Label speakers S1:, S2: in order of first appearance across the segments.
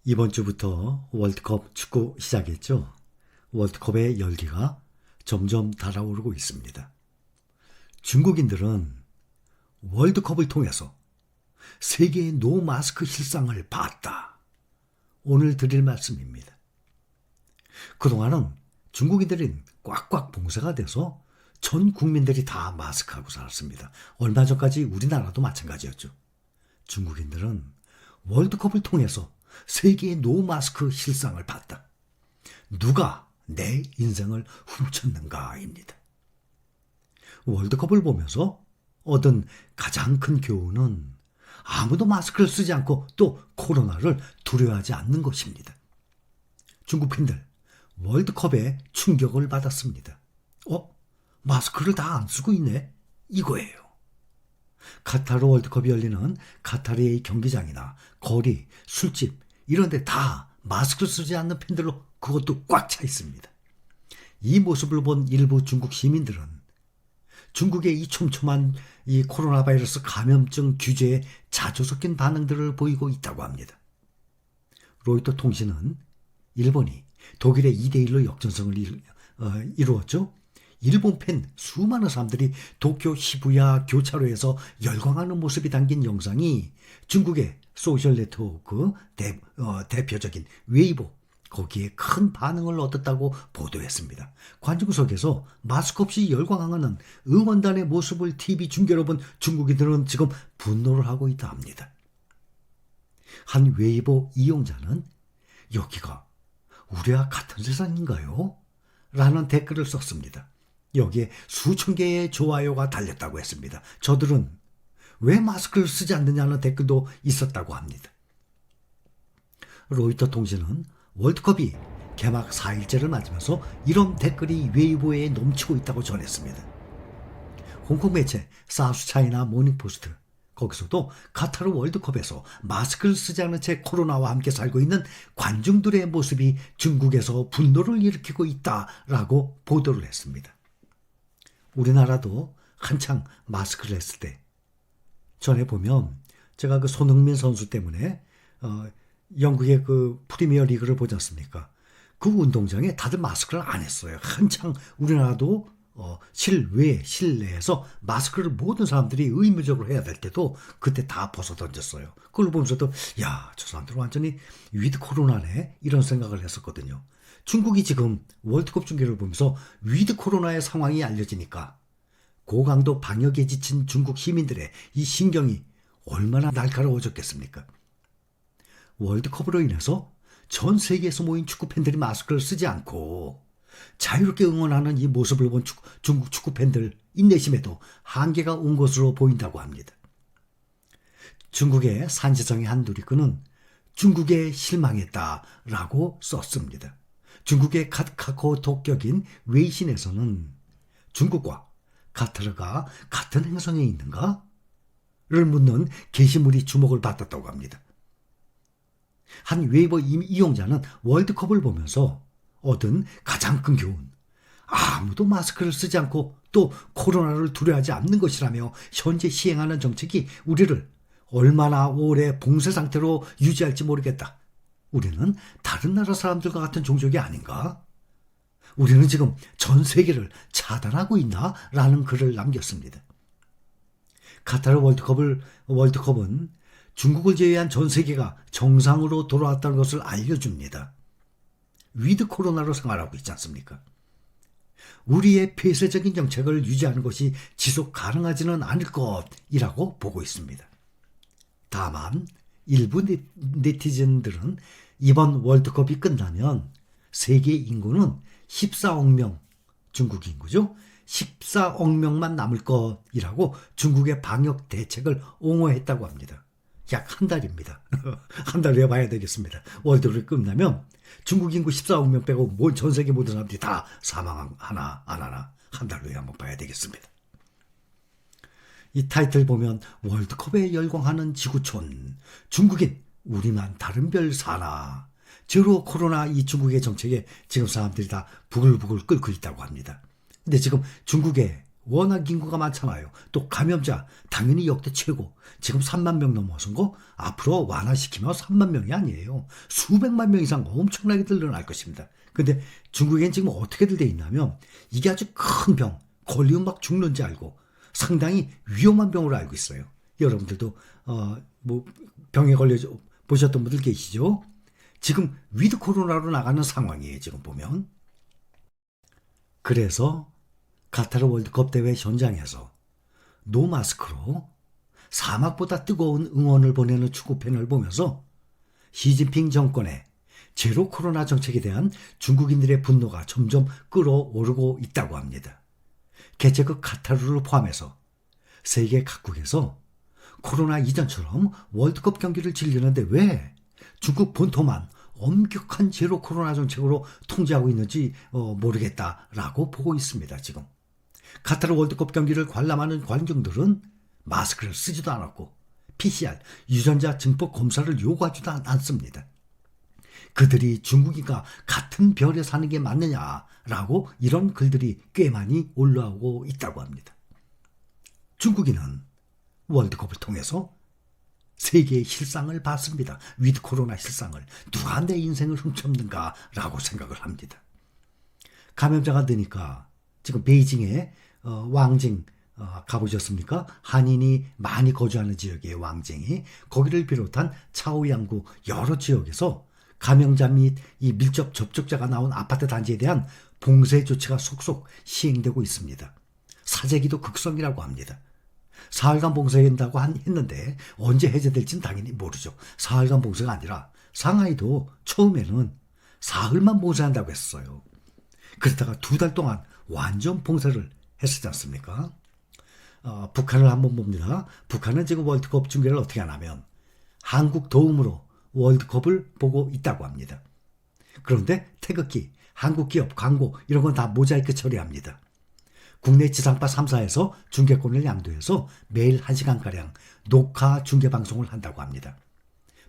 S1: 이번 주부터 월드컵 축구 시작했죠. 월드컵의 열기가 점점 달아오르고 있습니다. 중국인들은 월드컵을 통해서 세계의 노마스크 실상을 봤다. 오늘 드릴 말씀입니다. 그동안은 중국인들은 꽉꽉 봉쇄가 돼서 전 국민들이 다 마스크하고 살았습니다. 얼마 전까지 우리나라도 마찬가지였죠. 중국인들은 월드컵을 통해서 세계의 노마스크 실상을 봤다. 누가 내 인생을 훔쳤는가입니다. 월드컵을 보면서 얻은 가장 큰 교훈은 아무도 마스크를 쓰지 않고 또 코로나를 두려워하지 않는 것입니다. 중국 팬들 월드컵에 충격을 받았습니다. 마스크를 다 안 쓰고 있네? 이거예요. 카타르 월드컵이 열리는 카타르의 경기장이나 거리, 술집 이런 데 다 마스크를 쓰지 않는 팬들로 그것도 꽉 차 있습니다. 이 모습을 본 일부 중국 시민들은 중국의 이 촘촘한 이 코로나 바이러스 감염증 규제에 자주 섞인 반응들을 보이고 있다고 합니다. 로이터 통신은 일본이 독일의 2대1로 역전승을 이루었죠. 일본 팬 수많은 사람들이 도쿄 시부야 교차로에서 열광하는 모습이 담긴 영상이 중국의 소셜 네트워크 대표적인 웨이보 거기에 큰 반응을 얻었다고 보도했습니다. 관중석에서 마스크 없이 열광하는 응원단의 모습을 TV 중계로 본 중국인들은 지금 분노를 하고 있다 합니다. 한 웨이보 이용자는 여기가 우리와 같은 세상인가요? 라는 댓글을 썼습니다. 여기에 수천 개의 좋아요가 달렸다고 했습니다. 저들은 왜 마스크를 쓰지 않느냐는 댓글도 있었다고 합니다. 로이터 통신은 월드컵이 개막 4일째를 맞으면서 이런 댓글이 웨이보에 넘치고 있다고 전했습니다. 홍콩 매체 사우스차이나 모닝포스트 거기서도 카타르 월드컵에서 마스크를 쓰지 않은 채 코로나와 함께 살고 있는 관중들의 모습이 중국에서 분노를 일으키고 있다라고 보도를 했습니다. 우리나라도 한창 마스크를 했을 때 전에 보면 제가 그 손흥민 선수 때문에 영국의 그 프리미어 리그를 보지 않습니까? 그 운동장에 다들 마스크를 안 했어요. 한창 우리나라도 실내에서 마스크를 모든 사람들이 의무적으로 해야 될 때도 그때 다 벗어 던졌어요. 그걸 보면서도 저 사람들 완전히 위드 코로나네 이런 생각을 했었거든요. 중국이 지금 월드컵 중계를 보면서 위드 코로나의 상황이 알려지니까 고강도 방역에 지친 중국 시민들의 이 신경이 얼마나 날카로워졌겠습니까? 월드컵으로 인해서 전 세계에서 모인 축구 팬들이 마스크를 쓰지 않고 자유롭게 응원하는 이 모습을 본 중국 축구 팬들 인내심에도 한계가 온 것으로 보인다고 합니다. 중국의 산지성의 한 누리꾼은 중국에 실망했다라고 썼습니다. 중국의 카카오톡 격인 웨이신에서는 중국과 카타르가 같은 행성에 있는가? 를 묻는 게시물이 주목을 받았다고 합니다. 한 웨이버 이용자는 월드컵을 보면서 얻은 가장 큰 교훈, 아무도 마스크를 쓰지 않고 또 코로나를 두려워하지 않는 것이라며 현재 시행하는 정책이 우리를 얼마나 오래 봉쇄 상태로 유지할지 모르겠다. 우리는 다른 나라 사람들과 같은 종족이 아닌가? 우리는 지금 전 세계를 차단하고 있나? 라는 글을 남겼습니다. 카타르 월드컵은 중국을 제외한 전 세계가 정상으로 돌아왔다는 것을 알려줍니다. 위드 코로나로 생활하고 있지 않습니까? 우리의 폐쇄적인 정책을 유지하는 것이 지속 가능하지는 않을 것이라고 보고 있습니다. 다만 일부 네티즌들은 이번 월드컵이 끝나면 세계 인구는 14억 명, 중국 인구죠. 14억 명만 남을 것이라고 중국의 방역 대책을 옹호했다고 합니다. 약 한 달입니다. 한 달 후에 봐야 되겠습니다. 월드컵이 끝나면 중국 인구 14억 명 빼고 전 세계 모든 사람들이 다 사망하나 안 하나 한 달 후에 한번 봐야 되겠습니다. 이 타이틀 보면 월드컵에 열광하는 지구촌, 중국인 우리만 다른 별 사나, 제로 코로나 이 중국의 정책에 지금 사람들이 다 부글부글 끓고 있다고 합니다. 근데 지금 중국의 워낙 인구가 많잖아요. 또 감염자 당연히 역대 최고. 지금 3만 명 넘어선 거 앞으로 완화시키면 3만 명이 아니에요. 수백만 명 이상 엄청나게 늘어날 것입니다. 근데 중국엔 지금 어떻게들 돼 있냐면 이게 아주 큰 병, 걸리면 막 죽는지 알고 상당히 위험한 병으로 알고 있어요. 여러분들도 병에 걸려 보셨던 분들 계시죠? 지금 위드 코로나로 나가는 상황이에요. 지금 보면. 그래서 카타르 월드컵 대회 현장에서 노마스크로 사막보다 뜨거운 응원을 보내는 축구팬을 보면서 시진핑 정권의 제로 코로나 정책에 대한 중국인들의 분노가 점점 끌어오르고 있다고 합니다. 개최 그 카타르를 포함해서 세계 각국에서 코로나 이전처럼 월드컵 경기를 즐기는데 왜 중국 본토만 엄격한 제로 코로나 정책으로 통제하고 있는지 모르겠다라고 보고 있습니다. 지금 카타르 월드컵 경기를 관람하는 관중들은 마스크를 쓰지도 않았고 PCR 유전자 증폭 검사를 요구하지도 않습니다. 그들이 중국인과 같은 별에 사는 게 맞느냐라고 이런 글들이 꽤 많이 올라오고 있다고 합니다. 중국인은 월드컵을 통해서 세계의 실상을 봤습니다. 위드 코로나 실상을. 누가 내 인생을 훔쳤는가라고 생각을 합니다. 감염자가 느니까 지금 베이징에 왕징 가보셨습니까? 한인이 많이 거주하는 지역의 왕징이 거기를 비롯한 차오양구 여러 지역에서 감염자 및 이 밀접 접촉자가 나온 아파트 단지에 대한 봉쇄 조치가 속속 시행되고 있습니다. 사재기도 극성이라고 합니다. 사흘간 봉쇄한다고 했는데 언제 해제될지는 당연히 모르죠. 사흘간 봉쇄가 아니라 상하이도 처음에는 사흘만 봉쇄한다고 했어요. 그러다가 2달 동안 완전 봉쇄를 했었지 않습니까? 북한을 한번 봅니다. 북한은 지금 월드컵 중계를 어떻게 하냐면 한국 도움으로 월드컵을 보고 있다고 합니다. 그런데 태극기, 한국 기업, 광고 이런 건 다 모자이크 처리합니다. 국내 지상파 3사에서 중계권을 양도해서 매일 1시간가량 녹화 중계방송을 한다고 합니다.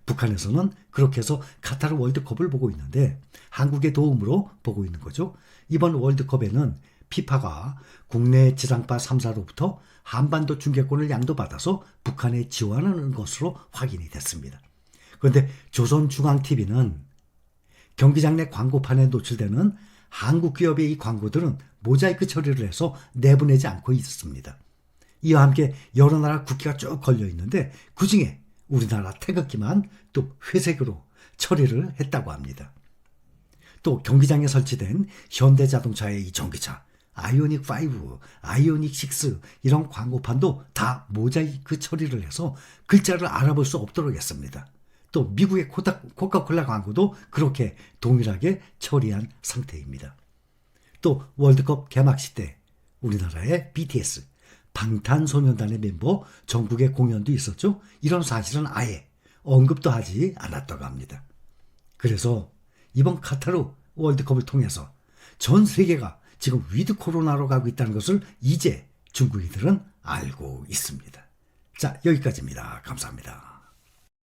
S1: 북한에서는 그렇게 해서 카타르 월드컵을 보고 있는데 한국의 도움으로 보고 있는 거죠. 이번 월드컵에는 피파가 국내 지상파 3사로부터 한반도 중계권을 양도받아서 북한에 지원하는 것으로 확인이 됐습니다. 그런데 조선중앙TV는 경기장 내 광고판에 노출되는 한국 기업의 이 광고들은 모자이크 처리를 해서 내보내지 않고 있습니다. 이와 함께 여러 나라 국기가 쭉 걸려 있는데 그중에 우리나라 태극기만 또 회색으로 처리를 했다고 합니다. 또 경기장에 설치된 현대자동차의 이 전기차 아이오닉5, 아이오닉6 이런 광고판도 다 모자이크 처리를 해서 글자를 알아볼 수 없도록 했습니다. 또 미국의 코카콜라 광고도 그렇게 동일하게 처리한 상태입니다. 또 월드컵 개막식 때 우리나라의 BTS, 방탄소년단의 멤버 전국의 공연도 있었죠. 이런 사실은 아예 언급도 하지 않았다고 합니다. 그래서 이번 카타르 월드컵을 통해서 전 세계가 지금 위드 코로나로 가고 있다는 것을 이제 중국인들은 알고 있습니다. 자, 여기까지입니다. 감사합니다.